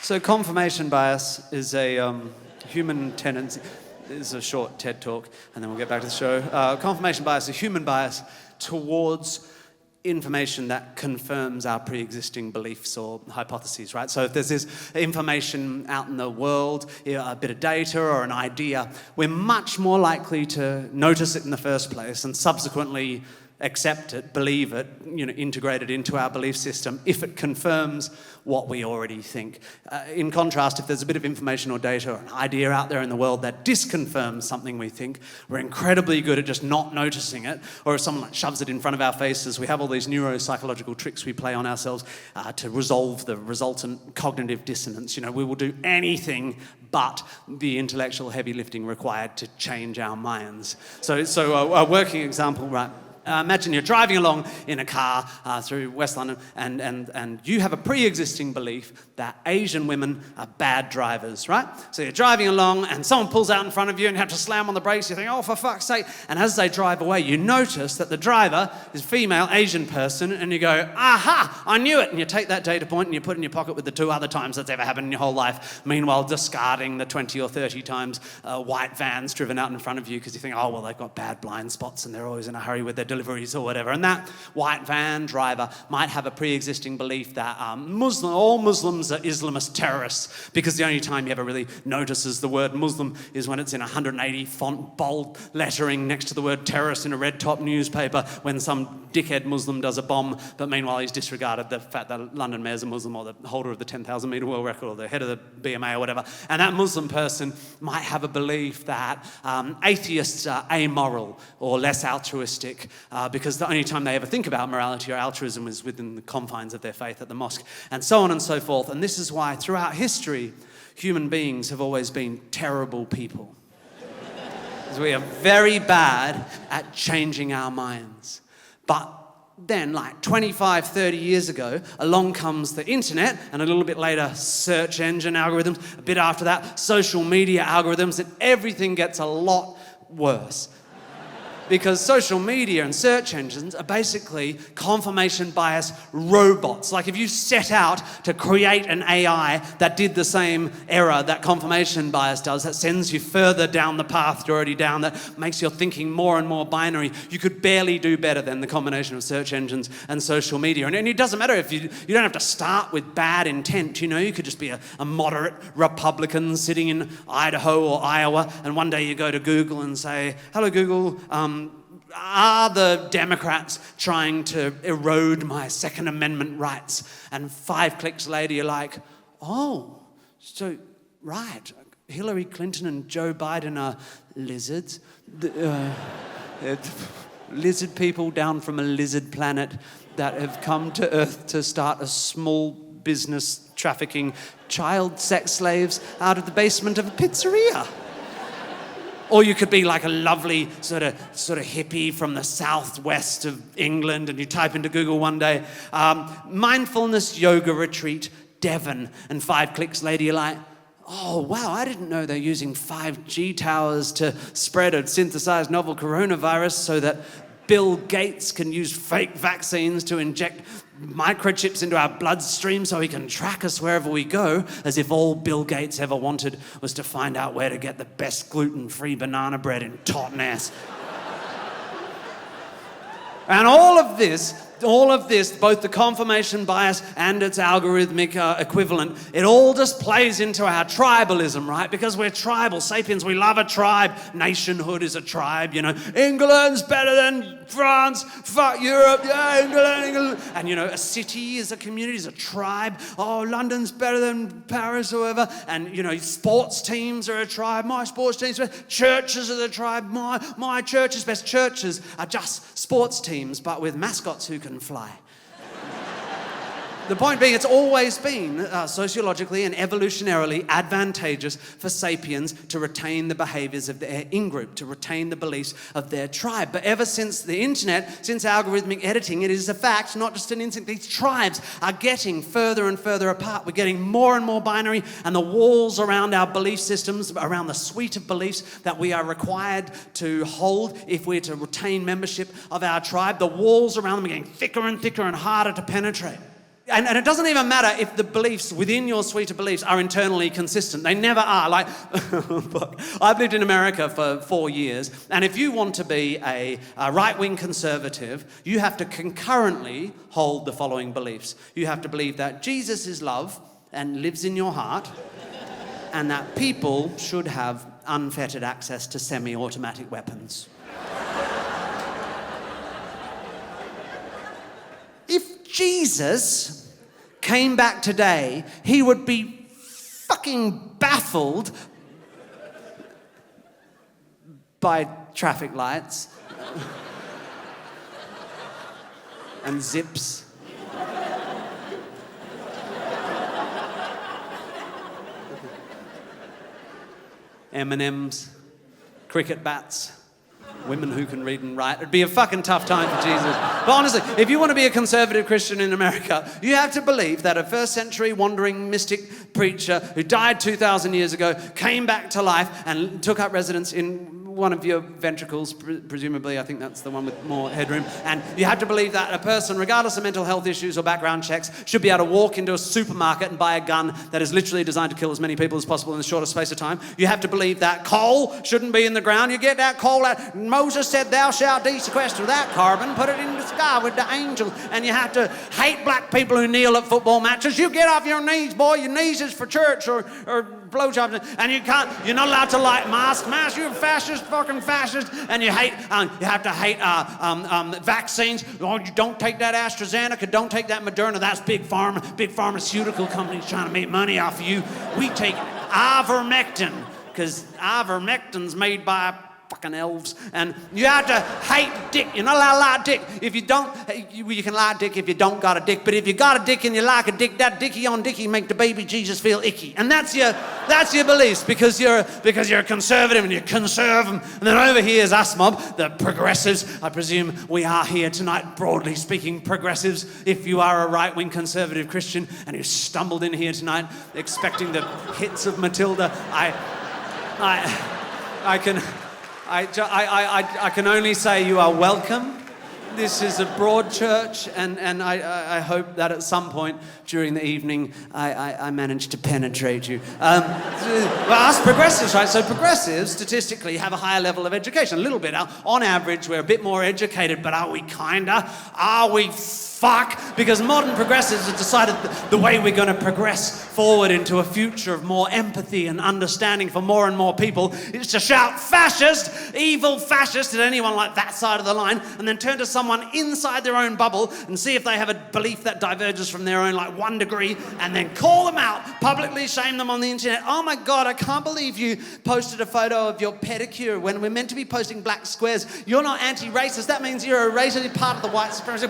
So confirmation bias is a human tendency. This is a short TED talk, and then we'll get back to the show. Confirmation bias is a human bias towards information that confirms our pre-existing beliefs or hypotheses, right? So if there's this information out in the world, a bit of data or an idea, we're much more likely to notice it in the first place and subsequently accept it, believe it, integrate it into our belief system if it confirms what we already think. In contrast, if there's a bit of information or data or an idea out there in the world that disconfirms something we think, we're incredibly good at just not noticing it. Or if someone shoves it in front of our faces, we have all these neuropsychological tricks we play on ourselves to resolve the resultant cognitive dissonance. We will do anything but the intellectual heavy lifting required to change our minds. So a working example, right? Imagine you're driving along in a car through West London and you have a pre-existing belief that Asian women are bad drivers, right? So you're driving along and someone pulls out in front of you and you have to slam on the brakes. You think, oh, for fuck's sake. And as they drive away, you notice that the driver is a female Asian person and you go, aha, I knew it. And you take that data point and you put it in your pocket with the 2 other times that's ever happened in your whole life. Meanwhile, discarding the 20 or 30 times white vans driven out in front of you because you think, oh, well, they've got bad blind spots and they're always in a hurry with their deliveries or whatever. And that white van driver might have a pre-existing belief that all Muslims are Islamist terrorists, because the only time he ever really notices the word Muslim is when it's in 180 font bold lettering next to the word terrorist in a red top newspaper when some dickhead Muslim does a bomb, but meanwhile he's disregarded the fact that London Mayor's a Muslim or the holder of the 10,000 metre world record or the head of the BMA or whatever. And that Muslim person might have a belief that atheists are amoral or less altruistic because the only time they ever think about morality or altruism is within the confines of their faith at the mosque, and so on and so forth. And this is why throughout history, human beings have always been terrible people. Because we are very bad at changing our minds. But then, like 25, 30 years ago, along comes the internet, and a little bit later, search engine algorithms, a bit after that, social media algorithms, and everything gets a lot worse. Because social media and search engines are basically confirmation bias robots. Like if you set out to create an AI that did the same error that confirmation bias does, that sends you further down the path you're already down, that makes your thinking more and more binary, you could barely do better than the combination of search engines and social media. And it doesn't matter if you don't have to start with bad intent, you could just be a moderate Republican sitting in Idaho or Iowa, and one day you go to Google and say, hello Google, are the Democrats trying to erode my Second Amendment rights? And 5 clicks later, you're like, oh, so, right, Hillary Clinton and Joe Biden are lizards. Lizard people down from a lizard planet that have come to Earth to start a small business trafficking child sex slaves out of the basement of a pizzeria. Or you could be like a lovely sort of hippie from the southwest of England, and you type into Google one day, mindfulness yoga retreat, Devon, and 5 clicks later you're like, oh wow, I didn't know they're using 5G towers to spread a synthesized novel coronavirus so that Bill Gates can use fake vaccines to inject microchips into our bloodstream so he can track us wherever we go, as if all Bill Gates ever wanted was to find out where to get the best gluten-free banana bread in Totnes. And all of this, both the confirmation bias and its algorithmic equivalent, it all just plays into our tribalism, right? Because we're tribal. Sapiens, we love a tribe. Nationhood is a tribe, England's better than France. Fuck Europe. Yeah, England. And, a city is a community, is a tribe. Oh, London's better than Paris or whatever. And, sports teams are a tribe. My sports team's best. Churches are the tribe. My church is best. Churches are just sports teams, but with mascots who can fly. The point being, it's always been sociologically and evolutionarily advantageous for sapiens to retain the behaviors of their in-group, to retain the beliefs of their tribe. But ever since the internet, since algorithmic editing, it is a fact, not just an instinct, these tribes are getting further and further apart. We're getting more and more binary, and the walls around our belief systems, around the suite of beliefs that we are required to hold if we're to retain membership of our tribe, the walls around them are getting thicker and thicker and harder to penetrate. And it doesn't even matter if the beliefs within your suite of beliefs are internally consistent. They never are. Like, I've lived in America for 4 years, and if you want to be a right-wing conservative, you have to concurrently hold the following beliefs. You have to believe that Jesus is love and lives in your heart, and that people should have unfettered access to semi-automatic weapons. If Jesus came back today, he would be fucking baffled by traffic lights and zips. M&Ms, cricket bats, women who can read and write. It'd be a fucking tough time for Jesus. But honestly, if you want to be a conservative Christian in America, you have to believe that a first century wandering mystic preacher who died 2,000 years ago came back to life and took up residence in one of your ventricles, presumably. I think that's the one with more headroom. And you have to believe that a person, regardless of mental health issues or background checks, should be able to walk into a supermarket and buy a gun that is literally designed to kill as many people as possible in the shortest space of time. You have to believe that coal shouldn't be in the ground. You get that coal out. Moses said, thou shalt de-sequester that carbon, put it in the sky with the angels. And you have to hate black people who kneel at football matches. You get off your knees, boy. Your knees is for church or blowjobs. And you're not allowed to light masks. You're a fascist, fucking fascist. And you have to hate vaccines. Oh, you don't take that AstraZeneca, don't take that Moderna. That's big pharmaceutical companies trying to make money off of you. We take ivermectin, because ivermectin's made by fucking elves. And you have to hate dick. You're not allowed to lie dick. If you don't, you can lie dick if you don't got a dick. But if you got a dick and you like a dick, that dicky on dicky make the baby Jesus feel icky. And that's your beliefs, because you're a conservative and you conserve them. And then over here is us mob, the progressives. I presume we are here tonight, broadly speaking, progressives. If you are a right-wing conservative Christian and you stumbled in here tonight expecting the hits of Matilda, I can only say you are welcome. This is a broad church, and I hope that at some point during the evening I manage to penetrate you. Well, us progressives, right? So progressives statistically have a higher level of education, a little bit. On average, we're a bit more educated, but are we kinda? Are we fuck? Because modern progressives have decided the way we're going to progress forward into a future of more empathy and understanding for more and more people is to shout fascist, evil fascist at anyone like that side of the line, and then turn to someone inside their own bubble and see if they have a belief that diverges from their own, like 1 degree, and then call them out, publicly shame them on the internet. Oh my God, I can't believe you posted a photo of your pedicure when we're meant to be posting black squares. You're not anti-racist. That means you're a racist, you're part of the white supremacy.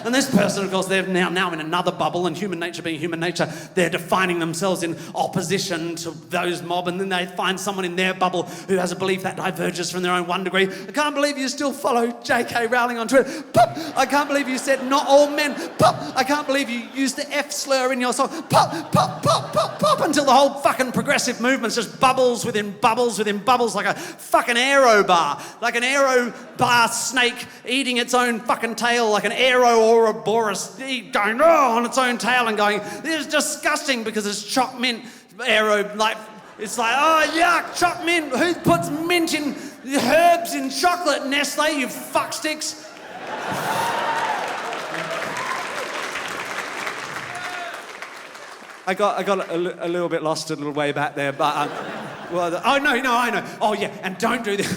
And this person, of course, they're now in another bubble, and human nature being human nature, they're defining themselves in opposition to those mob, and then they find someone in their bubble who has a belief that diverges from their own 1 degree. I can't believe you still follow J.K. Rowling on Twitter. Pop! I can't believe you said not all men. Pop! I can't believe you used the F slur in your song. Pop, pop, pop, pop, pop, until the whole fucking progressive movement's just bubbles within bubbles within bubbles, like a fucking aero bar. Like an aero bar snake eating its own fucking tail, like an aero Ouroboros going on its own tail and going, this is disgusting because it's choc mint aero, like, it's like, oh yuck, choc mint. Who puts mint in herbs in chocolate, Nestle, you fucksticks? I got a little bit lost a little way back there, but I know. Oh yeah, and don't do this.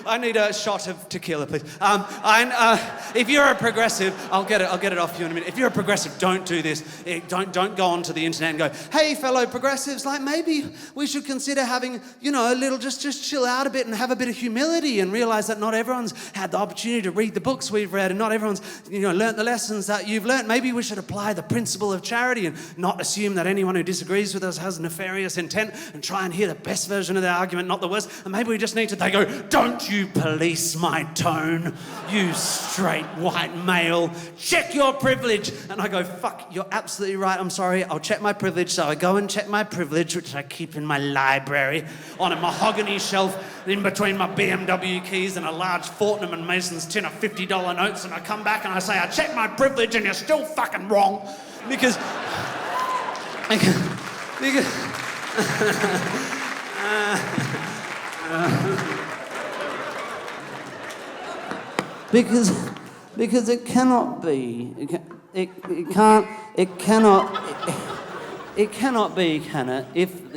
I need a shot of tequila, please. If you're a progressive, I'll get it off you in a minute. If you're a progressive, don't do this. Don't go onto the internet and go, hey, fellow progressives, like maybe we should consider having, a little, just chill out a bit and have a bit of humility and realize that not everyone's had the opportunity to read the books we've read and not everyone's, learnt the lessons that you've learnt. Maybe we should apply the principle of charity and not assume that anyone who disagrees with us has nefarious intent and try and hear the best version of their argument, not the worst. And maybe we just need to, they go, don't you police my tone, you straight white male. Check your privilege. And I go, fuck, you're absolutely right. I'm sorry. I'll check my privilege. So I go and check my privilege, which I keep in my library on a mahogany shelf in between my BMW keys and a large Fortnum and Mason's tin of $50 notes. And I come back and I say, I checked my privilege and you're still fucking wrong. Because because it cannot be. It cannot be, can it? If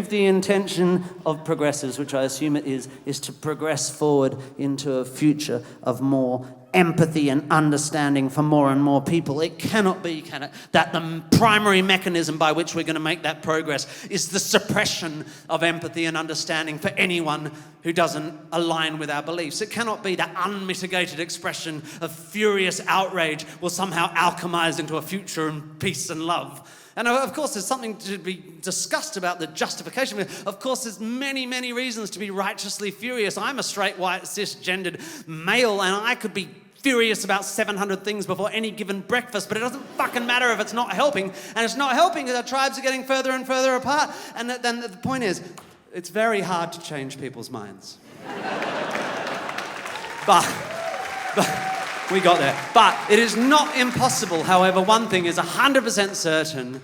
the intention of progressives, which I assume it is to progress forward into a future of more empathy and understanding for more and more people, it cannot be, can it, that the primary mechanism by which we're going to make that progress is the suppression of empathy and understanding for anyone who doesn't align with our beliefs. It cannot be that unmitigated expression of furious outrage will somehow alchemize into a future in peace and love. And of course, there's something to be discussed about the justification. Of course, there's many, many reasons to be righteously furious. I'm a straight, white, cisgendered male, and I could be furious about 700 things before any given breakfast, but it doesn't fucking matter if it's not helping. And it's not helping because our tribes are getting further and further apart. And then the point is, it's very hard to change people's minds. But we got there. But it is not impossible. However, one thing is 100% certain.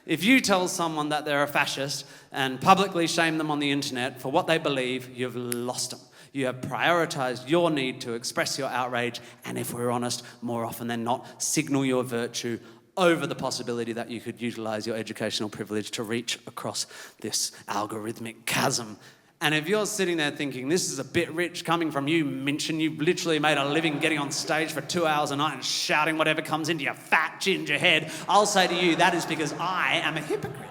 If you tell someone that they're a fascist and publicly shame them on the internet for what they believe, you've lost them. You have prioritized your need to express your outrage, and if we're honest, more often than not, signal your virtue over the possibility that you could utilize your educational privilege to reach across this algorithmic chasm. And if you're sitting there thinking, this is a bit rich coming from you, Minchin, you've literally made a living getting on stage for 2 hours a night and shouting whatever comes into your fat ginger head, I'll say to you, that is because I am a hypocrite.